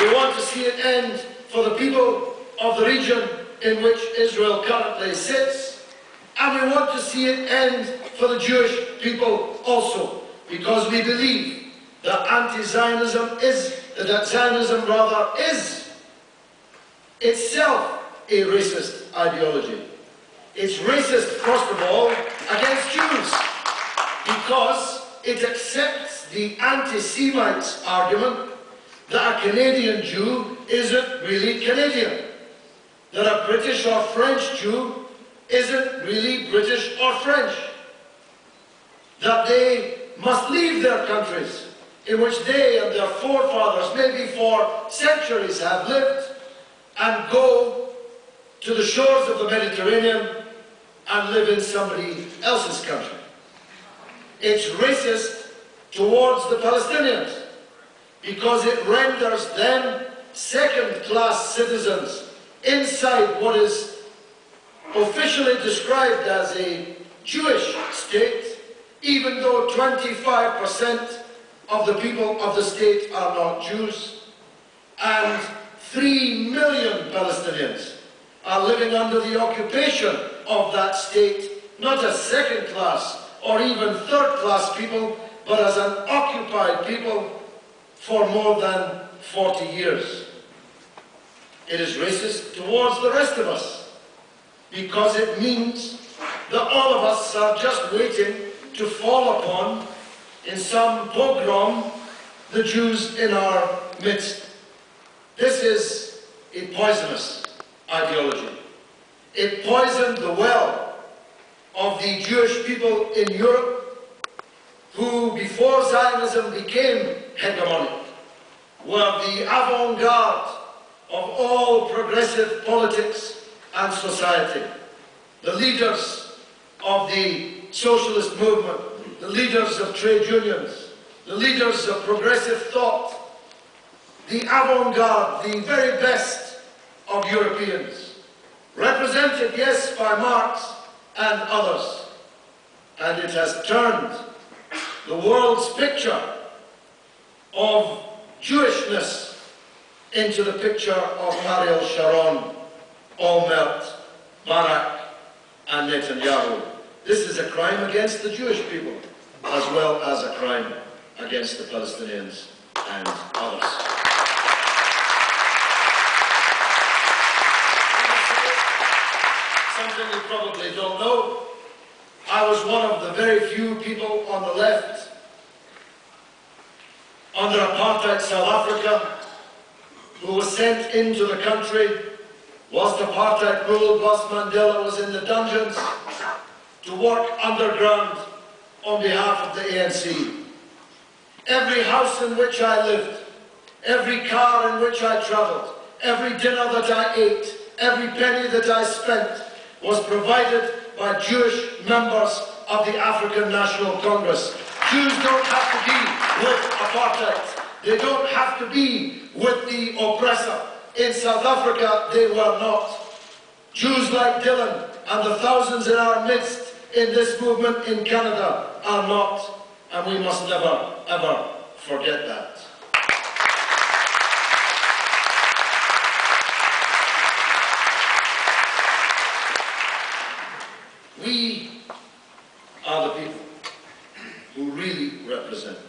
We want to see it end for the people of the region in which Israel currently sits, and we want to see it end for the Jewish people also, because we believe that Zionism is itself a racist ideology. It's racist, first of all, against Jews, because it accepts the anti-Semite argument that a Canadian Jew isn't really Canadian, that a British or French Jew isn't really British or French, that they must leave their countries in which they and their forefathers, maybe for centuries, have lived, and go to the shores of the Mediterranean and live in somebody else's country. It's racist towards the Palestinians because it renders them second-class citizens inside what is officially described as a Jewish state, even though 25% of the people of the state are not Jews, and 3 million Palestinians are living under the occupation of that state, not as second-class or even third-class people, but as an occupied people for more than 40 years. It is racist towards the rest of us, because it means that all of us are just waiting to fall upon, in some pogrom, the Jews in our midst. This is a poisonous ideology. It poisoned the well of the Jewish people in Europe, who, before Zionism became hegemonic, were the avant-garde of all progressive politics and society. The leaders of the socialist movement, the leaders of trade unions, the leaders of progressive thought, the avant-garde, the very best of Europeans, represented, yes, by Marx and others. And it has turned the world's picture of Jewishness into the picture of Ariel Sharon, Olmert, Barak, and Netanyahu. This is a crime against the Jewish people, as well as a crime against the Palestinians and others. Something you probably don't know, I was one of the very few people on the left under apartheid South Africa who was sent into the country whilst apartheid ruled, whilst Mandela was in the dungeons, to work underground on behalf of the ANC. Every house in which I lived, every car in which I travelled, every dinner that I ate, every penny that I spent was provided by Jewish members of the African National Congress. Jews don't have to be with apartheid. They don't have to be with the oppressor. In South Africa, they were not. Jews like Dylan and the thousands in our midst in this movement in Canada are not, and we must never, ever forget that. We are the people who really represent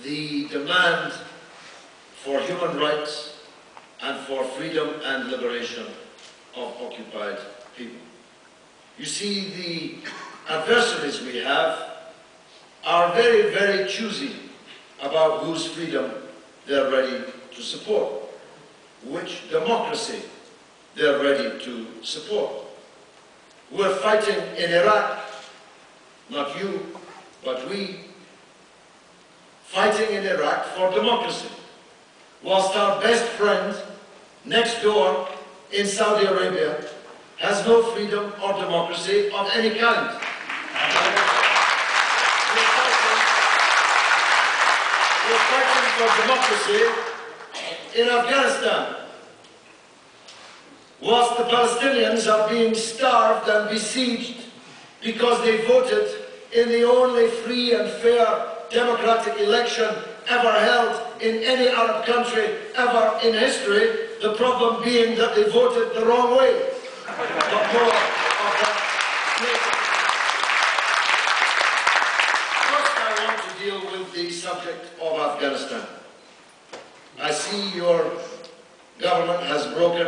the demand for human rights and for freedom and liberation of occupied people. You see, the adversaries we have are very, very choosy about whose freedom they're ready to support, which democracy they're ready to support. We're fighting in Iraq, not you, but we, fighting in Iraq for democracy, whilst our best friend next door in Saudi Arabia has no freedom or democracy of any kind. We're fighting for democracy in Afghanistan, whilst the Palestinians are being starved and besieged because they voted in the only free and fair democratic election ever held in any Arab country ever in history, the problem being that they voted the wrong way. But more of that later. First, I want to deal with the subject of Afghanistan. I see your government has broken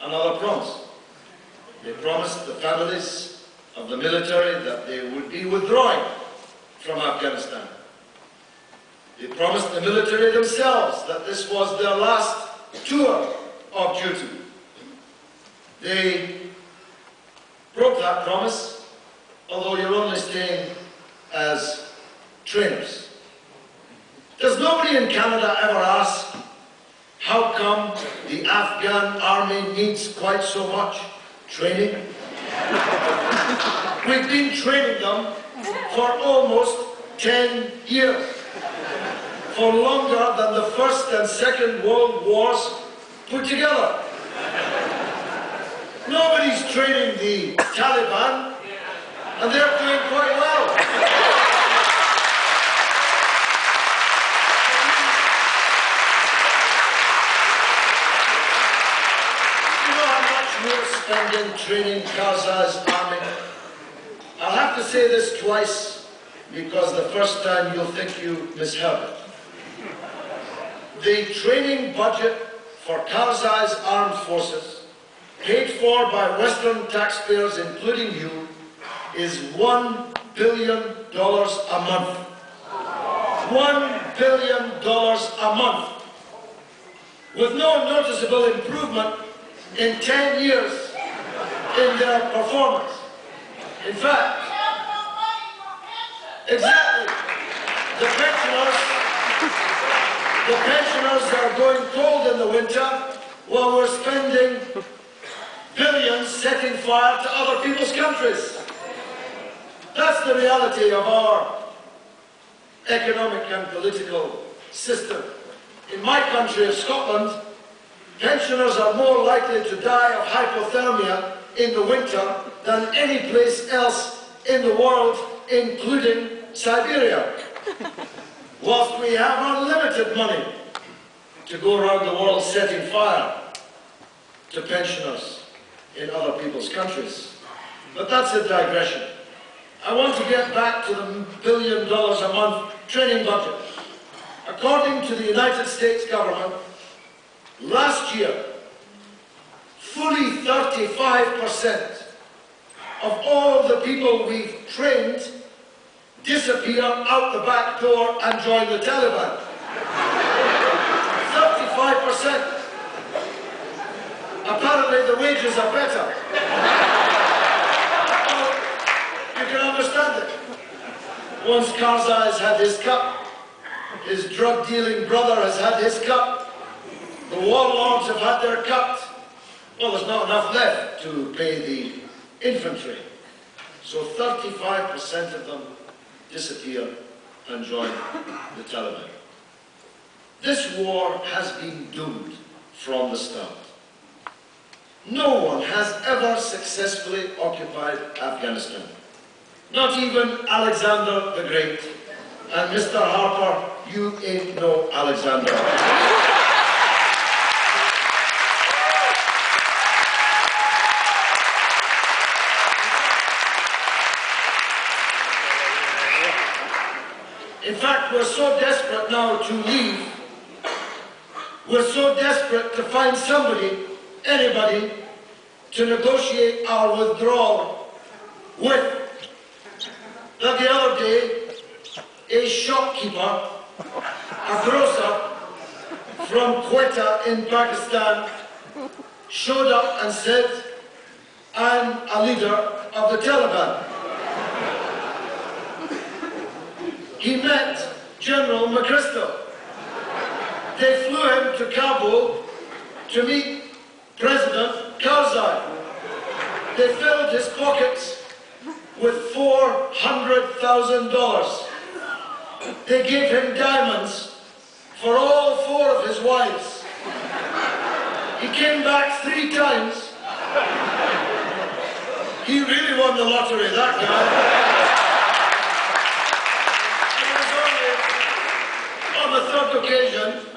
another promise. They promised the families of the military that they would be withdrawing from Afghanistan. They promised the military themselves that this was their last tour of duty. They broke that promise, although you're only staying as trainers. Does nobody in Canada ever ask, how come the Afghan army needs quite so much training? We've been training them for almost 10 years. For longer than the First and Second World Wars put together. Nobody's training the Taliban, and they're doing quite well. You know how much we're spending training Karzai's army? I'll have to say this twice, because the first time you'll think you misheard it. The training budget for Karzai's armed forces, paid for by Western taxpayers, including you, is $1 billion a month. $1 billion a month. With no noticeable improvement in 10 years in their performance. In fact, exactly, the pensioners are going cold in the winter while we're spending billions setting fire to other people's countries. That's the reality of our economic and political system. In my country of Scotland, pensioners are more likely to die of hypothermia in the winter than any place else in the world, including Siberia. Whilst we have unlimited money to go around the world setting fire to pensioners in other people's countries. But that's a digression. I want to get back to the $1 billion a month training budget. According to the United States government, last year, fully 35% of all the people we've trained disappear out the back door and join the Taliban. 35%. Apparently the wages are better. Well, you can understand it. Once Karzai has had his cut, his drug-dealing brother has had his cut, the warlords have had their cut, well, there's not enough left to pay the infantry. So 35% of them disappear and join the Taliban. This war has been doomed from the start. No one has ever successfully occupied Afghanistan. Not even Alexander the Great. And Mr. Harper, you ain't no Alexander. In fact, we're so desperate now to leave, we're so desperate to find somebody, anybody, to negotiate our withdrawal with, that the other day, a shopkeeper, a grocer from Quetta in Pakistan, showed up and said, I'm a leader of the Taliban. He met General McChrystal. They flew him to Kabul to meet President Karzai. They filled his pockets with $400,000. They gave him diamonds for all 4 of his wives. He came back 3 times. He really won the lottery, that guy. On the short occasion,